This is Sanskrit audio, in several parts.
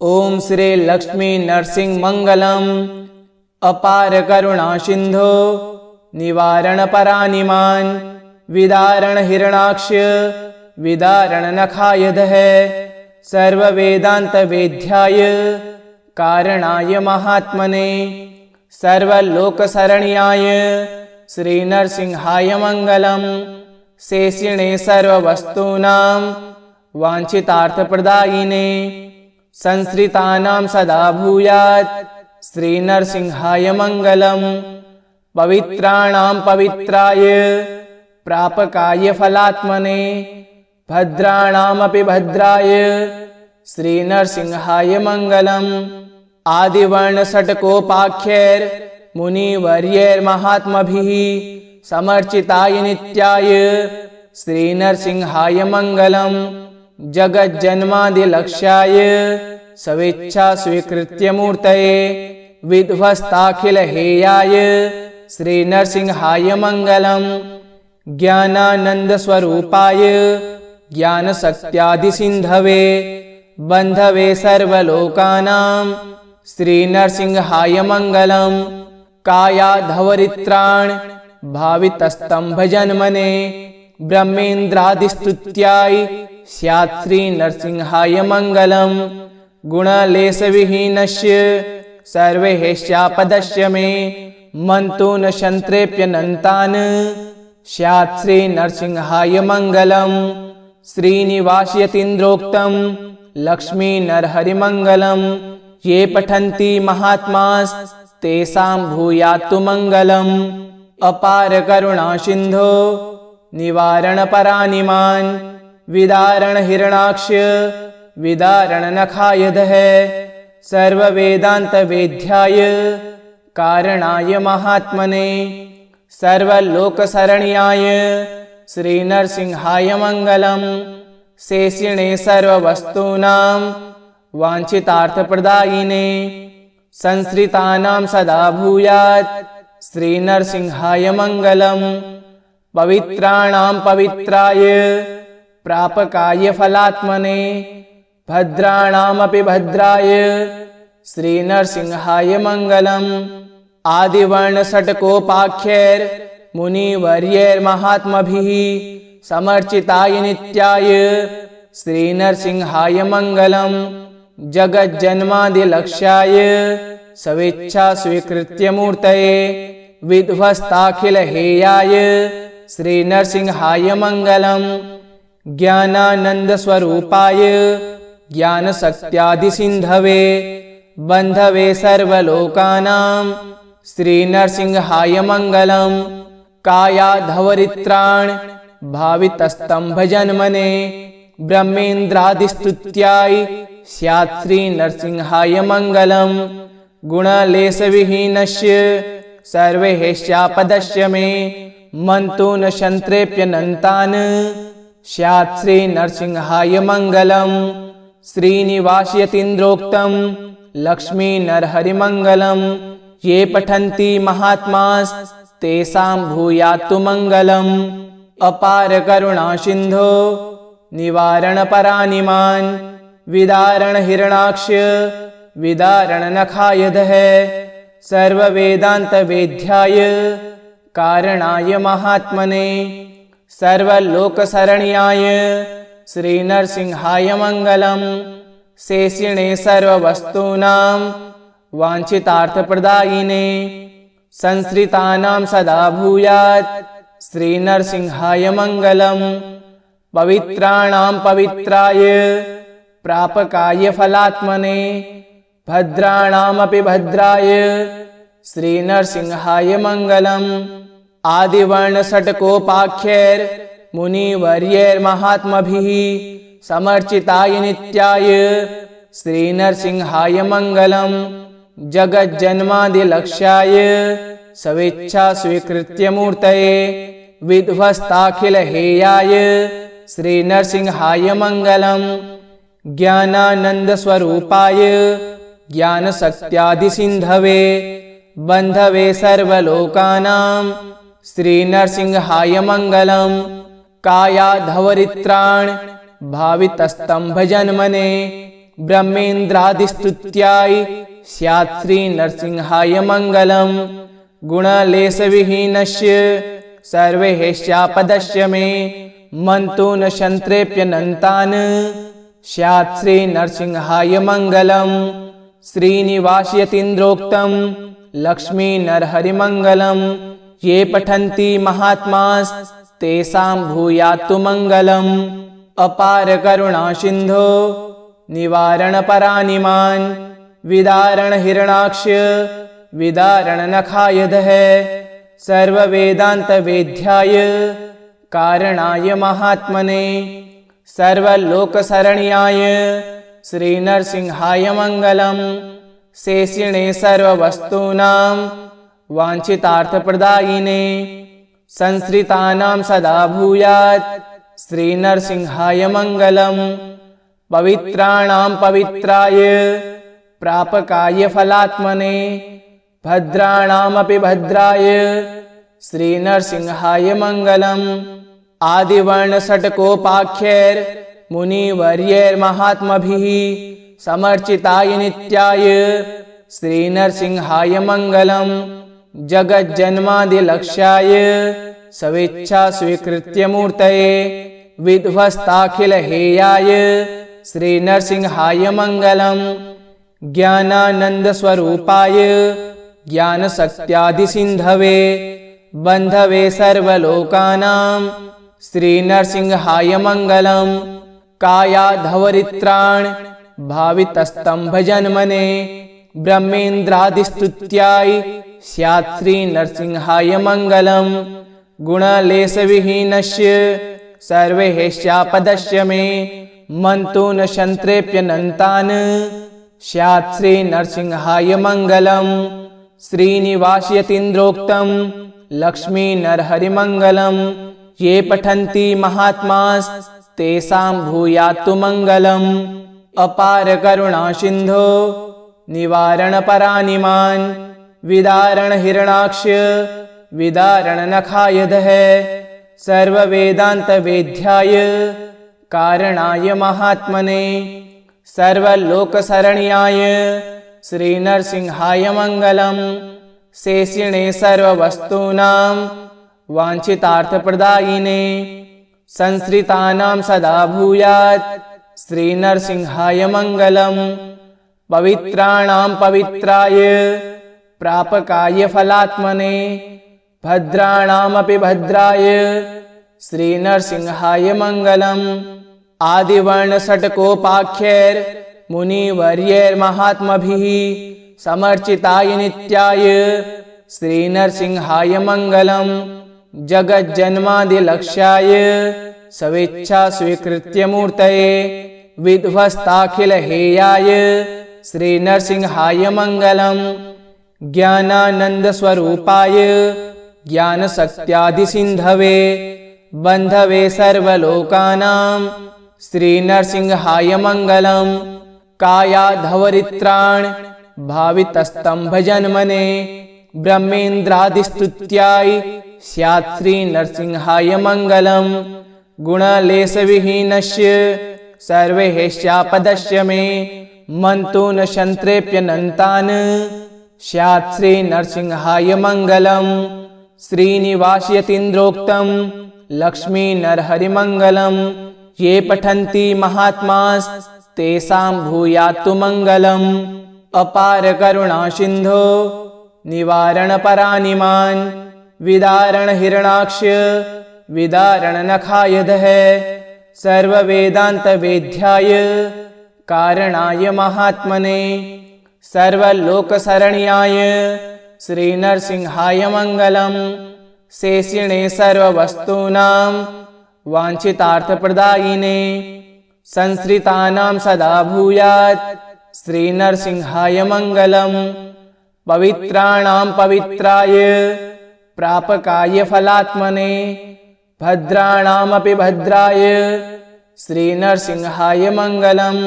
ओम श्री लक्ष्मी नरसिंह मंगलम। अपार करुणा सिंधो निवारण परानिमान विदारण हिरणाक्ष विदारण नखायधः सर्व वेदांत वेद्याय कारणाय महात्मने सर्वलोक शरण्याय श्री नरसिंहाय मंगलम। शेषिणे सर्ववस्तूनां वांछितार्थ प्रदायिने संश्रितानां सदा भूयात् श्री नरसिंहाय मंगलम। पवित्राणां पवित्राय प्रापकाय फलात्मने भद्राणामपि भद्राय श्री नरसिंहाय मंगलम। आदिवर्ण षट्कोपाख्यैर् मुनिवर्यैर्महात्मभिः समर्चिताय नित्याय श्री नरसिंहाय मंगलम। जगज्जन्मादिलक्ष्याय स्वेच्छा स्वीकृत्य मूर्तये विध्वस्ताखिल हेयाय श्री नरसिंहाय मंगलम। ज्ञानानंद स्वरूपाय ज्ञान शक्त्यादि सिंधवे बंधवे सर्वलोकानां श्री नरसिंहाय मंगलम। कायाधवरित्राण भावितस्तंभ जन्मने ब्रह्मेन्द्रादिस्तुत्याय स्यात् श्री नरसिंहाय मंगलम। गुणलेश विहीनस्य सर्वैश्चापदस्य मे मंतून शंत्रेप्यनन्तान् स्यात् श्री नरसिंहाय मंगलम। श्रीनिवासयतीन्द्रोक्तं लक्ष्मी नरहरि मंगलम। ये पठन्ति महात्मास् तेषां भूयात्तु मंगलम। अपार करुणा सिंधो निवारण परानिमान विदारण हिरणाक्ष विदारण नखायधः सर्व वेदांत वेद्याय कारणाय महात्मने सर्वलोक शरण्याय श्री नरसिंहाय मंगलम। शेषिणे सर्ववस्तूनां वांछितार्थ प्रदायिने संश्रितानां सदा भूयात् श्री नरसिंहाय मंगलम। पवित्राणां पवित्राय प्रापकाय फलात्मने भद्राणामपि भद्राय श्री नरसिंहाय मंगलम। आदिवर्ण षट्कोपाख्यैर् मुनिवर्यैर्महात्मभिः समर्चिताय नित्याय श्री नरसिंहाय मंगलम। जगज्जन्मादिलक्ष्याय स्वेच्छा स्वीकृत्य मूर्तये विध्वस्ताखिल हेयाय श्री नरसिंहाय मंगलम। ज्ञानानंद स्वरूपाय ज्ञान शक्त्यादि सिंधवे बंधवे सर्वलोकानां श्री नरसिंहाय मंगलम। कायाधवरित्राण भावितस्तंभ जन्मने ब्रह्मेन्द्रादिस्तुत्याय स्यात् श्री नरसिंहाय मंगलम। गुणलेश विहीनस्य सर्वैश्चापदस्य मे मंतून शंत्रेप्यनन्तान् स्यात् श्री नरसिंहाय मंगलम। श्रीनिवासयतीन्द्रोक्तं लक्ष्मी नरहरि मंगलम। ये पठन्ति महात्मास् तेषां भूयात्तु मंगलम। अपार करुणा सिंधो निवारण परानिमान विदारण हिरणाक्ष विदारण नखायधः सर्व वेदांत वेद्याय कारणाय महात्मने सर्वलोक शरण्याय श्री नरसिंहाय मंगलम। शेषिणे सर्ववस्तूनां वांछितार्थ प्रदायिने संश्रितानां सदा भूयात् श्री नरसिंहाय मंगलम। पवित्राणां पवित्राय प्रापकाय फलात्मने भद्राणामपि भद्राय श्री नरसिंहाय मंगलम। आदिवर्ण षट्कोपाख्यैर् मुनिवर्यैर्महात्मभिः समर्चिताय नित्याय श्री नरसिंहाय मंगलम। जगज्जन्मादिलक्ष्याय स्वेच्छा स्वीकृत्य मूर्तये विध्वस्ताखिल हेयाय श्री नरसिंहाय मंगलम। ज्ञानानंद स्वरूपाय ज्ञान शक्त्यादि सिंधवे बंधवे सर्वलोकानां श्री नरसिंहाय मंगलम। कायाधवरित्राण भावितस्तंभ जन्मने ब्रह्मेन्द्रादिस्तुत्याय स्यात् श्रीनरसिंहाय मङ्गलम्। गुणलेशविहीनस्य सर्वैश्चापदस्य मे मन्तु न शन्त्रेऽप्यनन्तान् स्यात् श्रीनरसिंहाय मङ्गलम्। श्रीनिवासयतीन्द्रोक्तं लक्ष्मीनरहरिमङ्गलम्। ये पठन्ति महात्मास्तेषां भूयात्तु मङ्गलम्। अपार करुणासिन्धो निवारणपरानिमान् विदारण हिरणाक्ष विदारण नखायधः सर्ववेदान्तवेद्याय कारणाय महात्मने सर्वलोकशरण्याय श्रीनरसिंहाय मङ्गलम्। शेषिणे सर्ववस्तूनां वाञ्छितार्थप्रदायिने संश्रितानां सदा भूयात् श्रीनरसिंहाय मङ्गलम्। पवित्राणां पवित्राय प्रापकाय फलात्मने भद्राणामपि भद्राय श्रीनरसिंहाय मङ्गलम्। आदिवर्णषट्कोपाख्यैर्मुनिवर्यैर्महात्मभिः समर्चिताय नित्याय श्रीनरसिंहाय मङ्गलम्। जगज्जन्मादिलक्ष्याय स्वेच्छा स्वीकृत्य मूर्तये विध्वस्ताखिलहेयाय श्रीनरसिंहाय मङ्गलम्। ज्ञानानन्दस्वरूपाय ज्ञानशक्त्यादिसिन्धवे बन्धवे सर्वलोकानां श्रीनरसिंहाय मङ्गलम्। कायाधवरित्राण भावितस्तम्भजन्मने ब्रह्मेन्द्रादिस्तुत्याय स्यात् श्रीनरसिंहाय मङ्गलम्। गुणलेशविहीनस्य सर्वैश्चापदस्य मे मन्तु न शन्त्रेऽप्यनन्तान् स्यात् श्रीनरसिंहाय मङ्गलम्। श्रीनिवासयतीन्द्रोक्तं लक्ष्मीनरहरिमङ्गलम्। ये पठन्ति महात्मास्तेषां भूयात्तु मङ्गलम्। अपार करुणासिन्धो निवारणपरानिमान् विदारण हिरणाक्ष विदारण नखायधः सर्ववेदान्तवेद्याय कारणाय महात्मने सर्वलोकशरण्याय श्रीनरसिंहाय मङ्गलम्। शेषिणे सर्ववस्तूनां वाञ्छितार्थप्रदायिने संश्रितानां सदा भूयात् श्रीनरसिंहाय मङ्गलम्। पवित्राणां पवित्राय प्रापकाय फलात्मने भद्राणामपि भद्राय श्रीनरसिंहाय मङ्गलम्। आदिवर्णषट्कोपाख्यैर्मुनिवर्यैर्महात्मभिः समर्चिताय नित्याय श्रीनरसिंहाय मङ्गलम्। जगज्जन्मादिलक्ष्याय स्वेच्छा स्वीकृत्य मूर्तये विध्वस्ताखिलहेयाय श्रीनरसिंहाय मङ्गलम्। ज्ञानानन्दस्वरूपाय ज्ञानशक्त्यादिसिन्धवे बन्धवे सर्वलोकानां श्रीनरसिंहाय मङ्गलम्। कायाधवरित्राण भावितस्तम्भजन्मने ब्रह्मेन्द्रादिस्तुत्याय स्यात् श्रीनरसिंहाय मङ्गलम्। गुणलेशविहीनस्य सर्वैश्चापदस्य मे मन्तु न शन्त्रेऽप्यनन्तान् स्यात् श्रीनरसिंहाय मङ्गलम्। श्रीनिवासयतीन्द्रोक्तं लक्ष्मीनरहरिमङ्गलम्। ये पठन्ति महात्मास्तेषां भूयात्तु मङ्गलम्। अपार करुणासिन्धो निवारणपरानिमान् विदारण हिरणाक्ष विदारण नखायधः सर्ववेदान्तवेद्याय कारणाय महात्मने सर्वलोकशरण्याय श्रीनरसिंहाय मङ्गलम्। शेषिणे सर्ववस्तूनां वाञ्छितार्थप्रदायिने संश्रितानां सदा भूयात् श्रीनरसिंहाय मङ्गलम्। पवित्राणां पवित्राय प्रापकाय फलात्मने भद्राणामपि भद्राय श्रीनरसिंहाय मङ्गलम्।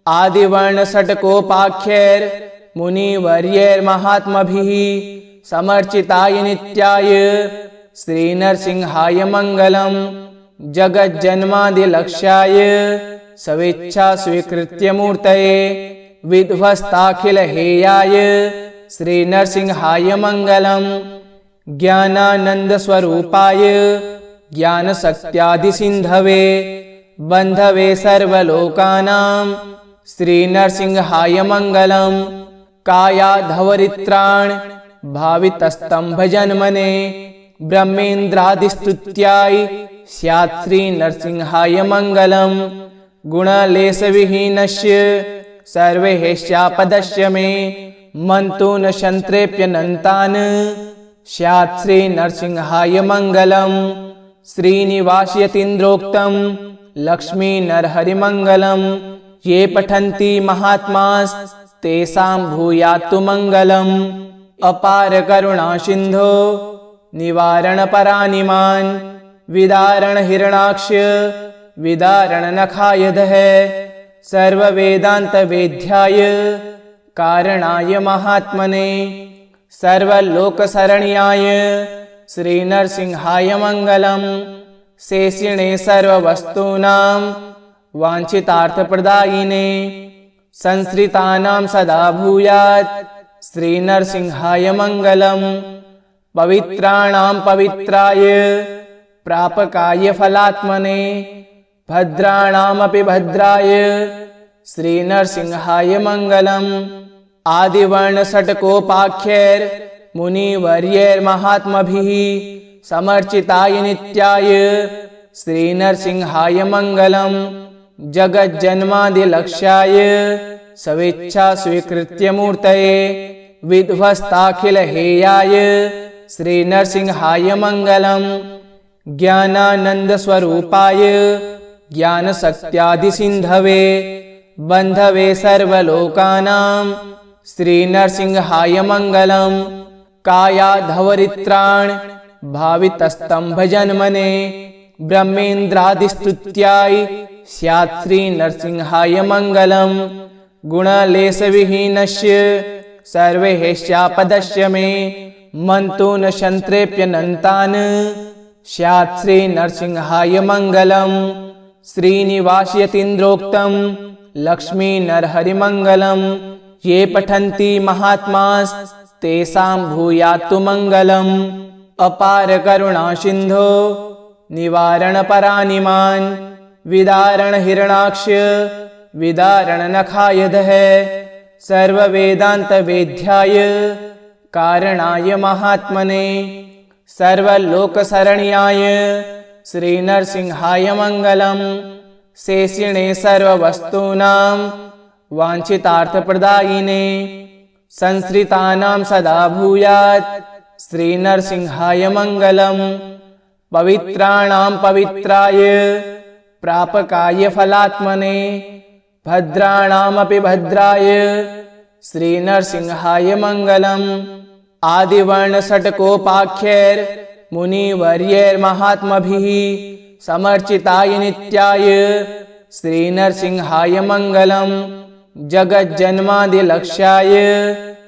आदिवर्णषट्कोपाख्यैर्मुनिवर्यैर्महात्मभिः समर्चिताय नित्याय श्रीनरसिंहाय मङ्गलम्। जगज्जन्मादिलक्ष्याय सवेच्छा स्वीकृत्य मूर्तये विध्वस्ताखिल हेयाय श्री नरसिंहाय मंगलम्। ज्ञानानंद स्वरूपाय ज्ञान शक्त्यादि सिंधवे बंधवे सर्वलोकानां श्री नरसिंहाय मंगलम्। कायाधवरित्राण भावितस्तंभ जन्मने ब्रह्मेन्द्रादिस्तुत्याय स्यात् श्री नरसिंहाय मंगलम्। गुणलेश विहीनस्य सर्वैश्चापदस्य मे मन्तु न शन्त्रेऽप्यनन्तान् स्यात् श्री नरसिंहाय मंगलम्। श्रीनिवासयतीन्द्रोक्तं लक्ष्मी नरहरिमंगलम्। ये पठन्ति महात्मास् तेषां भूयात्तु मंगलम्। अपार करुणा सिन्धो निवारण परानिमान् विदारण हिरणाक्ष विदारण नखायधः सर्ववेदांत वेद्याय कारणाय महात्मने सर्वलोकशरण्याय श्री नरसिंहाय मंगलम्। शेषिणे सर्ववस्तूनां वाञ्छितार्थप्रदायिने संश्रितानां सदा भूयात् श्री नरसिंहाय मंगलम्। पवित्राणां पवित्राय प्रापकाय फलात्मने भद्राणामपि भद्राय श्री नरसिंहाय मंगलम्। आदिवर्ण षट्कोपाख्यैर् मुनिवर्यैर्महात्मभिः समर्चिताय नित्याय श्री नरसिंहाय मंगलम्। जगज्जन्मादिलक्ष्याय सवेच्छा स्वीकृत्य मूर्तये विध्वस्ताखिल हेयाय श्री नरसिंहाय मंगलम्। ज्ञानानंद स्वरूपाय ज्ञान शक्त्यादि सिंधवे बंधवे सर्वलोकानां श्री नरसिंहाय मंगलम्। कायाधवरित्राण भावितस्तंभ जन्मने ब्रह्मेन्द्रादिस्तुत्याय स्यात् श्री नरसिंहाय मंगलम्। गुणलेश विहीनस्य सर्वैश्चापदस्य मे मन्तु न शन्त्रेऽप्यनन्तान् स्यात् श्री नरसिंहाय मंगलम्। श्रीनिवासयतीन्द्रोक्तं लक्ष्मी नरहरिमंगलम्। ये पठन्ति महात्मास् तेषां भूयात्तु मंगलम्। अपार करुणा सिन्धो निवारण परानिमान् विदारण हिरणाक्ष विदारण नखायधः सर्ववेदांत वेद्याय कारणाय महात्मने सर्वलोकशरण्याय श्री नरसिंहाय मंगलम्। शेषिणे सर्ववस्तूनां वाञ्छितार्थप्रदायिने संश्रितानां सदा भूयात् श्री नरसिंहाय मंगलम्। पवित्राणां पवित्राय प्रापकाय फलात्मने भद्राणामपि भद्राय श्री नरसिंहाय मंगलम्। आदिवर्ण षट्कोपाख्यैर् मुनिवर्यैर्महात्मभिः समर्चिताय नित्याय श्री नरसिंहाय मंगलम्। जगज्जन्मादिलक्ष्याय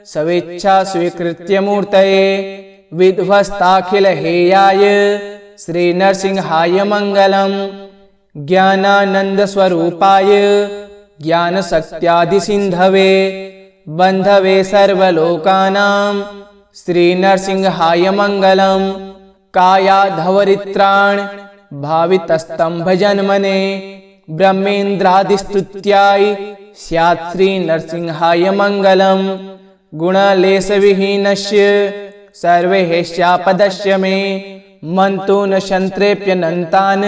सवेच्छा स्वीकृत्य मूर्तये विध्वस्ताखिल हेयाय श्री नरसिंहाय मंगलम्। ज्ञानानंद स्वरूपाय ज्ञान शक्त्यादि सिंधवे बंधवे सर्वलोकानां श्री नरसिंहाय मंगलम्। कायाधवरित्राण भावितस्तंभ जन्मने ब्रह्मेन्द्रादिस्तुत्याय स्यात् श्री नरसिंहाय मंगलम्। गुणलेश विहीनस्य सर्वैश्चापदस्य मे मन्तु न शन्त्रेऽप्यनन्तान्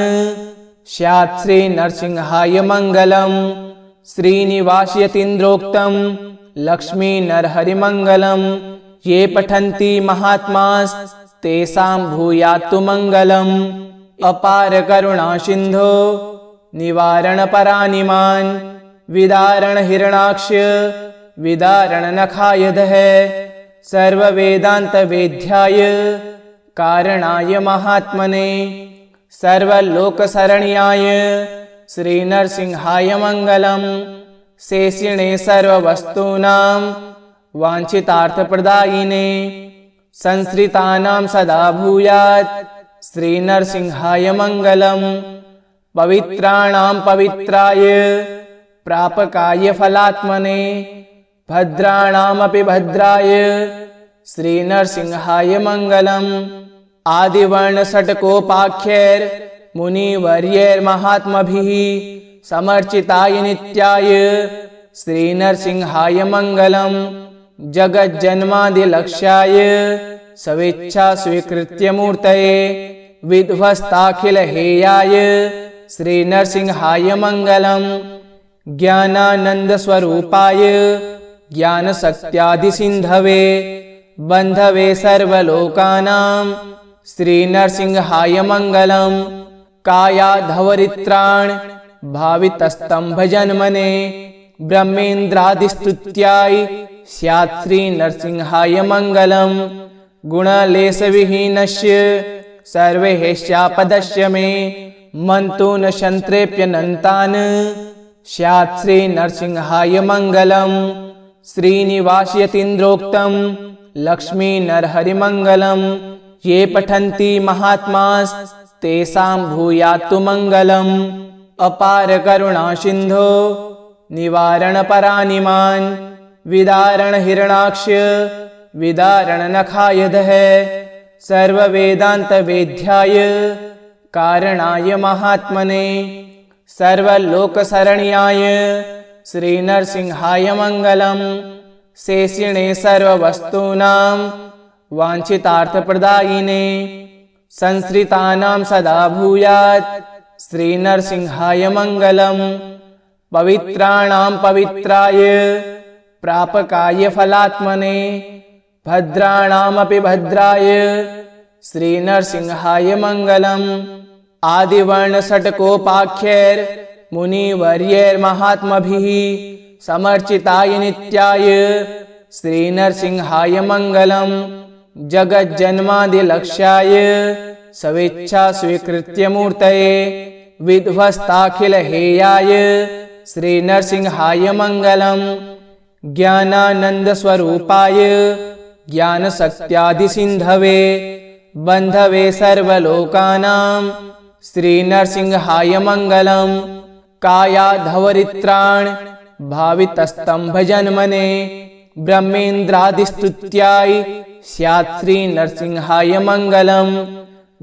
स्यात् श्री नरसिंहाय मंगलम्। श्रीनिवासयतीन्द्रोक्तं लक्ष्मी नरहरिमंगलम्। ये पठन्ति महात्मास् तेषां भूयात्तु मंगलम्। अपार करुणा सिन्धो निवारण परानिमान् विदारण हिरणाक्ष विदारण नखायधः सर्ववेदांत वेद्याय कारणाय महात्मने सर्वलोकशरण्याय श्री नरसिंहाय मंगलम्। शेषिणे सर्ववस्तूनां वाञ्छितार्थप्रदायिने संश्रितानां सदा भूयात् श्री नरसिंहाय मंगलम्। पवित्राणां पवित्राय प्रापकाय फलात्मने भद्राणामपि भद्राय श्रीनरसिंहाय मङ्गलम्। आदिवर्णषट्कोपाख्यैर् मुनिवर्यैर्महात्मभिः समर्चिताय नित्याय श्रीनरसिंहाय मङ्गलम्। जगज्जन्मादिलक्ष्याय स्वेच्छा स्वीकृत्य मूर्तये विध्वस्ताखिलहेयाय श्रीनरसिंहाय मङ्गलम्। ज्ञानानन्दस्वरूपाय ज्ञानशक्त्यादिसिन्धवे बन्धवे सर्वलोकानां श्रीनरसिंहाय मङ्गलम्। कायाधवरित्राण भावितस्तम्भजन्मने ब्रह्मेन्द्रादिस्तुत्याय स्यात् श्रीनरसिंहाय मङ्गलम्। गुणलेशविहीनस्य सर्वैश्चापदस्य मे मन्तु न शन्त्रेऽप्यनन्तान् स्यात् श्रीनरसिंहाय मङ्गलम्। श्रीनिवासयतीन्द्रोक्तं लक्ष्मीनरहरिमङ्गलम्। ये पठन्ति महात्मास्तेषां भूयात्तु मङ्गलम्। अपार करुणासिन्धो निवारणपरानिमान् विदारणहिरणाक्ष विदारणनखायधः सर्ववेदान्तवेद्याय कारणाय महात्मने सर्वलोकशरण्याय श्रीनरसिंहाय मङ्गलम्। शेषिणे सर्ववस्तूनां वाञ्छितार्थप्रदायिने संश्रितानां सदा भूयात् श्रीनरसिंहाय मङ्गलम्। पवित्राणां पवित्राय प्रापकाय फलात्मने भद्राणामपि भद्राय श्रीनरसिंहाय मङ्गलम्। आदिवर्णषट्कोपाख्यैर् मुनिवर्यैर्महात्मभिः समर्चिताय नित्याय श्रीनरसिंहाय मङ्गलम्। जगज्जन्मादिलक्ष्याय स्वेच्छा स्वीकृत्य मूर्तये विध्वस्ताखिलहेयाय श्रीनरसिंहाय मङ्गलम्। ज्ञानानन्दस्वरूपाय ज्ञानशक्त्यादिसिन्धवे बन्धवे सर्वलोकानां श्रीनरसिंहाय मङ्गलम्। कायाधवरित्राण भावितस्तम्भजन्मने ब्रह्मेन्द्रादिस्तुत्याय स्यात् श्रीनरसिंहाय मङ्गलम्।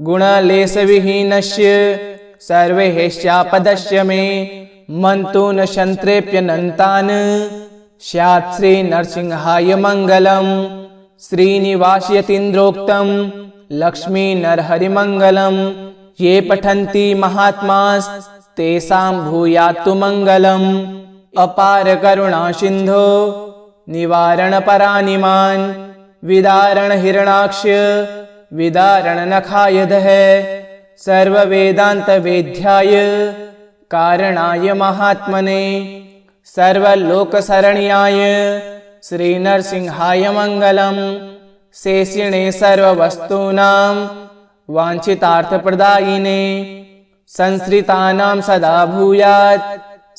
गुणलेशविहीनस्य सर्वैश्चापदस्य मे मन्तु न शन्त्रेऽप्यनन्तान् स्यात् श्रीनरसिंहाय मङ्गलम्। श्रीनिवासयतीन्द्रोक्तं लक्ष्मीनरहरिमङ्गलम्। ये पठन्ति महात्मास्तेषां भूयात्तु मङ्गलम्। अपार करुणासिन्धो निवारणपरानिमान् विदारणहिरणाक्ष विदारणनखायधः सर्ववेदान्तवेद्याय कारणाय महात्मने सर्वलोकशरण्याय श्रीनरसिंहाय मङ्गलम्। शेषिणे सर्ववस्तूनां वाञ्छितार्थप्रदायिने संश्रितानां सदा भूयात्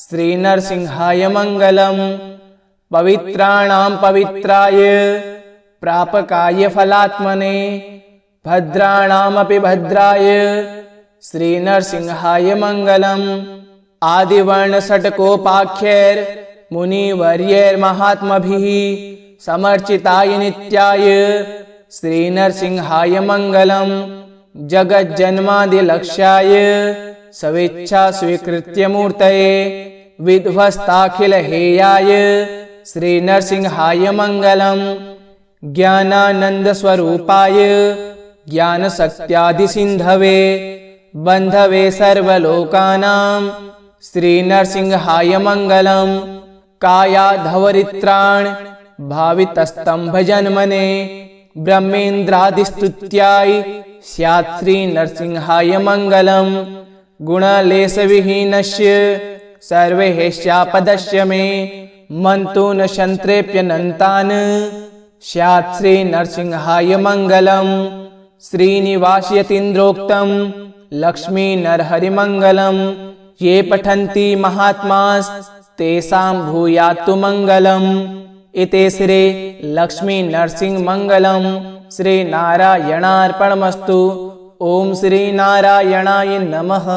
श्रीनरसिंहाय मङ्गलम्। पवित्राणां पवित्राय प्रापकाय फलात्मने भद्राणामपि भद्राय श्रीनरसिंहाय मङ्गलम्। आदिवर्णषट्कोपाख्यैर् मुनिवर्यैर्महात्मभिः समर्चिताय नित्याय श्रीनरसिंहाय मङ्गलम्। जगज्जन्मादिलक्ष्याय स्वेच्छा स्वीकृत्य मूर्तये विध्वस्ताखिलहेयाय श्रीनरसिंहाय मङ्गलम्। ज्ञानानन्दस्वरूपाय ज्ञानशक्त्यादिसिन्धवे बन्धवे सर्वलोकानां श्रीनरसिंहाय मङ्गलम्। कायाधवरित्राण भावितस्तम्भजन्मने ब्रह्मेन्द्रादिस्तुत्याय स्यात् श्रीनरसिंहाय मङ्गलम्। गुणलेशविहीनस्य सर्वैश्चापदस्य मे मन्तु न शन्त्रेऽप्यनन्तान् स्यात् श्रीनरसिंहाय मङ्गलम्। श्रीनिवासयतीन्द्रोक्तं लक्ष्मीनरहरिमङ्गलम्। ये पठन्ति महात्मास्तेषां भूयात्तु मङ्गलम्। इति श्री लक्ष्मीनरसिंहमङ्गलं श्रीनारायणार्पणमस्तु। ॐ श्रीनारायणाय नमः।